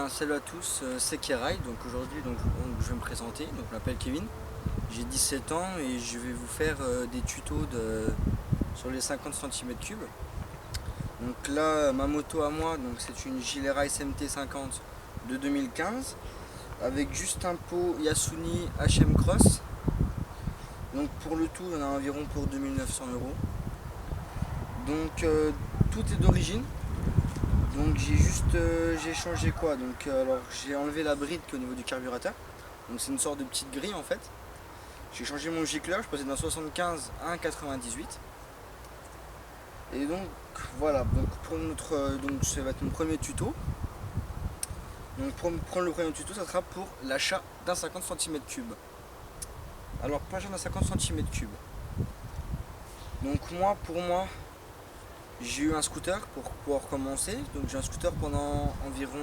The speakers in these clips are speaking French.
Salut à tous, c'est Kerai. Donc aujourd'hui je vais me présenter. Donc, je m'appelle Kevin, j'ai 17 ans et je vais vous faire des tutos sur les 50 cm3. Donc là, ma moto à moi, c'est une Gilera SMT 50 de 2015 avec juste un pot Yasuni HM Cross. Donc pour le tout, on a environ pour 2900 euros. Donc tout est d'origine. Donc j'ai changé quoi. Donc alors j'ai enlevé la bride qui est au niveau du carburateur. Donc c'est une sorte de petite grille en fait. J'ai changé mon gicleur, je passais d'un 75 à un 98. Et donc voilà, donc ça va être mon premier tuto. Donc pour prendre le premier tuto, ça sera pour l'achat d'un 50 cm3. Alors pour l'achat d'un 50 cm3. Donc pour moi, j'ai eu un scooter pour pouvoir commencer. Donc j'ai un scooter pendant environ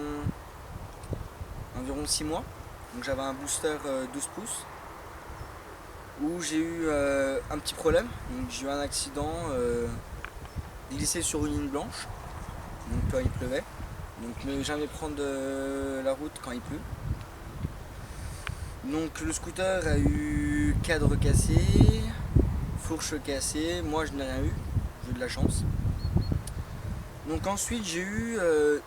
6 mois. Donc j'avais un booster 12 pouces où j'ai eu un petit problème. Donc j'ai eu un accident glissé sur une ligne blanche. Donc quand il pleuvait. Donc ne jamais prendre la route quand il pleut. Donc le scooter a eu cadre cassé, fourche cassée. Moi je n'ai rien eu, j'ai eu de la chance. Donc ensuite j'ai eu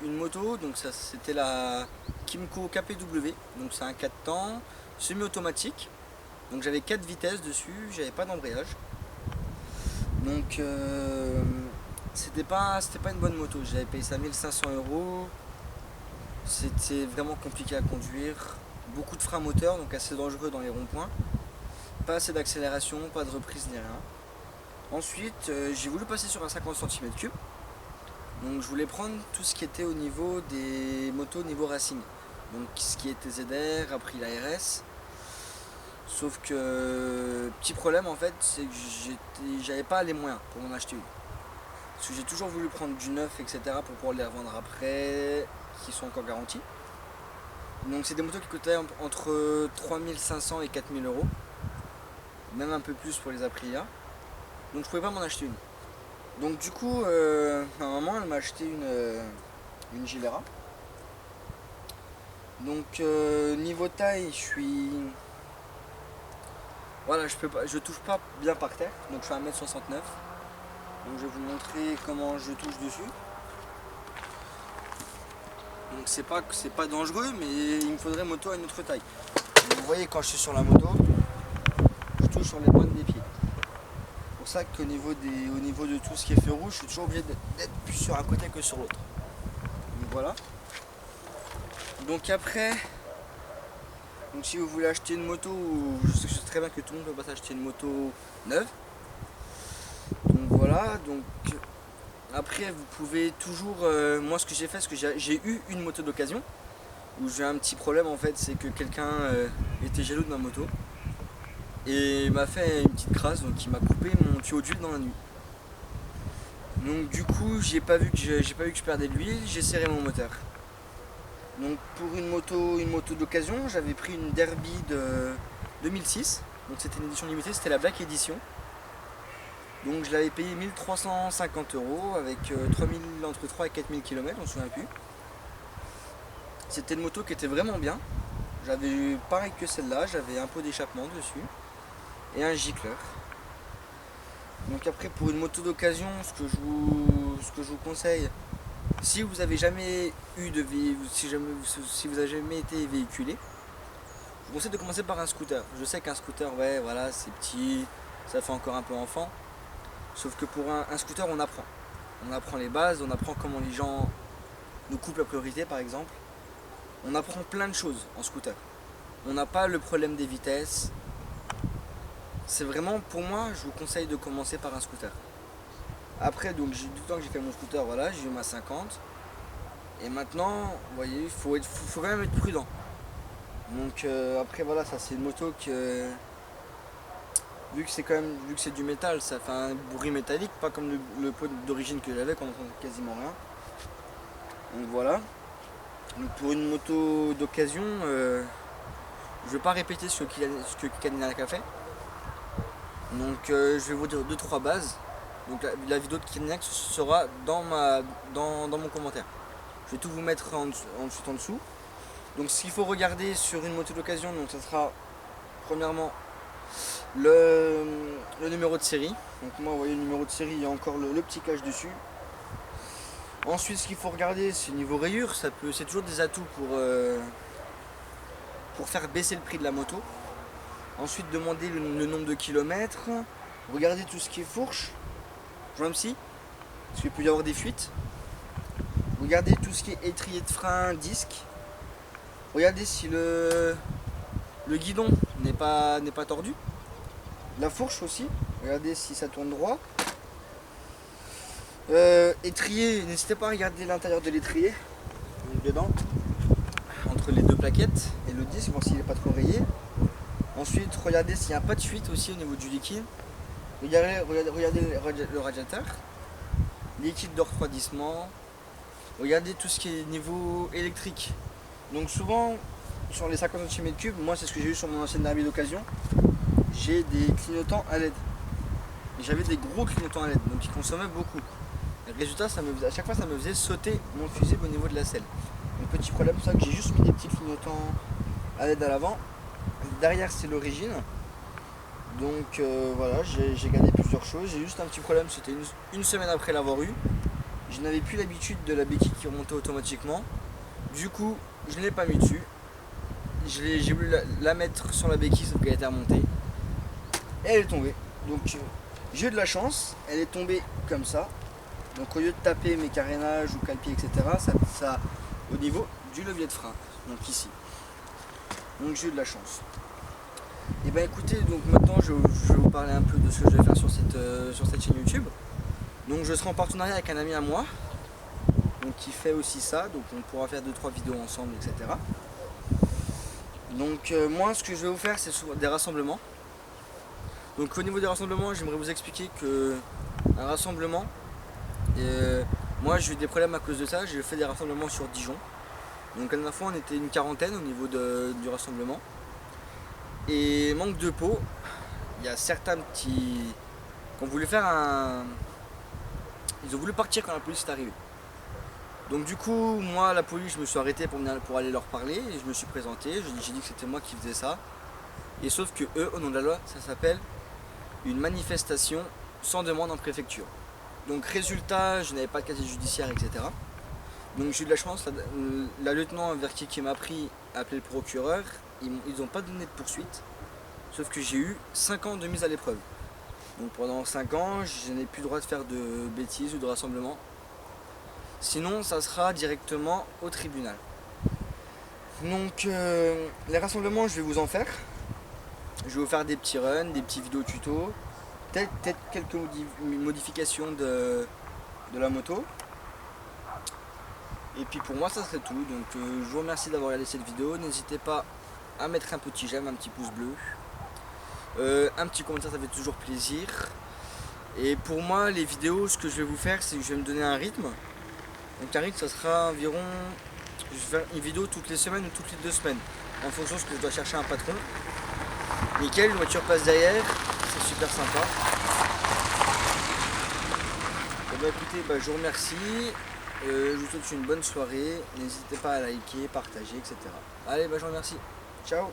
une moto, donc ça c'était la Kymco KPW, donc c'est un 4 temps semi-automatique. Donc j'avais 4 vitesses dessus, j'avais pas d'embrayage. Donc c'était pas une bonne moto, j'avais payé ça 1500 euros. C'était vraiment compliqué à conduire, beaucoup de freins moteurs, donc assez dangereux dans les ronds-points. Pas assez d'accélération, pas de reprise ni rien. Ensuite j'ai voulu passer sur un 50 cm3. Donc je voulais prendre tout ce qui était au niveau des motos niveau racing. Donc ce qui était ZR, après la RS. Sauf que petit problème en fait, c'est que j'avais pas les moyens pour m'en acheter une. Parce que j'ai toujours voulu prendre du neuf, etc. pour pouvoir les revendre après, qui sont encore garantis. Donc c'est des motos qui coûtaient entre 3500 et 4000 euros. Même un peu plus pour les Aprilia. Donc je pouvais pas m'en acheter une. Donc du coup, ma maman elle m'a acheté une Gilera. Donc niveau taille, voilà, je touche pas bien par terre. Donc je fais 1m69. Donc je vais vous montrer comment je touche dessus. Donc c'est pas dangereux, mais il me faudrait moto à une autre taille. Donc, vous voyez quand je suis sur la moto, je touche sur les pointes des pieds. C'est pour ça qu'au niveau de tout ce qui est feu rouge, je suis toujours obligé d'être plus sur un côté que sur l'autre. Donc voilà. Donc après, si vous voulez acheter une moto, je sais très bien que tout le monde ne peut pas s'acheter une moto neuve. Donc voilà. Donc après vous pouvez toujours, moi ce que j'ai fait, c'est que j'ai eu une moto d'occasion où j'ai un petit problème en fait, c'est que quelqu'un était jaloux de ma moto et m'a fait une petite crasse, donc il m'a coupé mon tuyau d'huile dans la nuit. Donc du coup j'ai pas vu que je perdais de l'huile, j'ai serré mon moteur. Donc pour une moto d'occasion, j'avais pris une Derby de 2006, donc c'était une édition limitée, c'était la Black Edition. Donc je l'avais payé 1350 euros avec entre 3 et 4000 km, on ne se souvient plus. C'était une moto qui était vraiment bien. J'avais pareil que celle-là, j'avais un pot d'échappement dessus et un gicleur. Donc après pour une moto d'occasion, ce que je vous conseille, si vous avez jamais eu de si vous avez jamais été véhiculé, je vous conseille de commencer par un scooter. Je sais qu'un scooter, ouais, voilà, c'est petit, ça fait encore un peu enfant. Sauf que pour un scooter, on apprend. On apprend les bases, on apprend comment les gens nous coupent la priorité, par exemple. On apprend plein de choses en scooter. On n'a pas le problème des vitesses. C'est vraiment, pour moi, je vous conseille de commencer par un scooter. Après, donc, du temps que j'ai fait mon scooter, voilà, j'ai eu ma 50. Et maintenant, vous voyez, il faut quand même être prudent. Donc après, voilà, ça c'est une moto que, vu que c'est du métal, ça fait un bruit métallique, pas comme le pot d'origine que j'avais, qu'on entend quasiment rien. Donc voilà. Donc pour une moto d'occasion, je ne vais pas répéter ce que Cadillac a fait. Donc je vais vous dire 2-3 bases. Donc la vidéo de Cadillac sera dans mon commentaire. Je vais tout vous mettre en dessous. Donc ce qu'il faut regarder sur une moto d'occasion, donc ça sera premièrement le numéro de série. Donc moi, vous voyez le numéro de série, il y a encore le petit cache dessus. Ensuite, ce qu'il faut regarder, c'est niveau rayures. C'est toujours des atouts pour faire baisser le prix de la moto. Ensuite, demander le nombre de kilomètres. Regardez tout ce qui est fourche, joint psy, parce qu'il peut y avoir des fuites. Regardez tout ce qui est étrier de frein, disque. Regardez si le guidon n'est pas tordu. La fourche aussi, regardez si ça tourne droit. Étrier, n'hésitez pas à regarder l'intérieur de l'étrier, dedans, entre les deux plaquettes et le disque, voir s'il n'est pas trop rayé. Ensuite, regardez s'il n'y a pas de fuite aussi au niveau du liquide. Regardez le radiateur, liquide de refroidissement. Regardez tout ce qui est niveau électrique. Donc souvent, sur les 50 cm3, moi c'est ce que j'ai eu sur mon ancienne Derby d'occasion, j'ai des clignotants à LED. J'avais des gros clignotants à LED, donc ils consommaient beaucoup. Le résultat, à chaque fois, ça me faisait sauter mon fusible au niveau de la selle. Donc petit problème, c'est ça que j'ai juste mis des petits clignotants à LED à l'avant. Derrière, c'est l'origine. Donc voilà, j'ai gagné plusieurs choses. J'ai juste un petit problème, c'était une semaine après l'avoir eu. Je n'avais plus l'habitude de la béquille qui remontait automatiquement. Du coup, je ne l'ai pas mis dessus. J'ai voulu la mettre sur la béquille, sauf qu'elle était remontée. Et elle est tombée. Donc j'ai eu de la chance, elle est tombée comme ça. Donc au lieu de taper mes carénages ou calpiers, etc., ça au niveau du levier de frein. Donc ici. Donc j'ai eu de la chance. Et ben écoutez, donc maintenant je vais vous parler un peu de ce que je vais faire sur cette chaîne YouTube. Donc je serai en partenariat avec un ami à moi, donc qui fait aussi ça, donc on pourra faire 2-3 vidéos ensemble, etc. Donc moi ce que je vais vous faire, c'est des rassemblements. Donc au niveau des rassemblements, j'aimerais vous expliquer que un rassemblement, moi j'ai eu des problèmes à cause de ça. J'ai fait des rassemblements sur Dijon. Donc la dernière fois on était une quarantaine au niveau du rassemblement. Et manque de peau, il y a certains petits qui ont voulu faire ils ont voulu partir quand la police est arrivée. Donc du coup, moi la police, je me suis arrêté pour aller leur parler et je me suis présenté, j'ai dit que c'était moi qui faisais ça. Et sauf que eux, au nom de la loi, ça s'appelle une manifestation sans demande en préfecture. Donc résultat, je n'avais pas de casier judiciaire, etc. Donc j'ai eu de la chance, la lieutenant vers qui m'a pris a appelé le procureur, ils n'ont pas donné de poursuite, sauf que j'ai eu 5 ans de mise à l'épreuve. Donc pendant 5 ans, je n'ai plus le droit de faire de bêtises ou de rassemblements. Sinon, ça sera directement au tribunal. Donc les rassemblements, je vais vous en faire. Je vais vous faire des petits runs, des petits vidéos tutos, peut-être quelques modifications de la moto. Et puis pour moi, ça serait tout. Donc je vous remercie d'avoir regardé cette vidéo. N'hésitez pas à mettre un petit j'aime, un petit pouce bleu. Un petit commentaire, ça fait toujours plaisir. Et pour moi, les vidéos, ce que je vais vous faire, c'est que je vais me donner un rythme. Donc un rythme, ça sera environ, je vais faire une vidéo toutes les semaines ou toutes les 2 semaines, en fonction de ce que je dois chercher un patron. Nickel, une voiture passe derrière, c'est super sympa. Et bah écoutez, je vous remercie, je vous souhaite une bonne soirée, n'hésitez pas à liker, partager, etc. Allez, je vous remercie, ciao.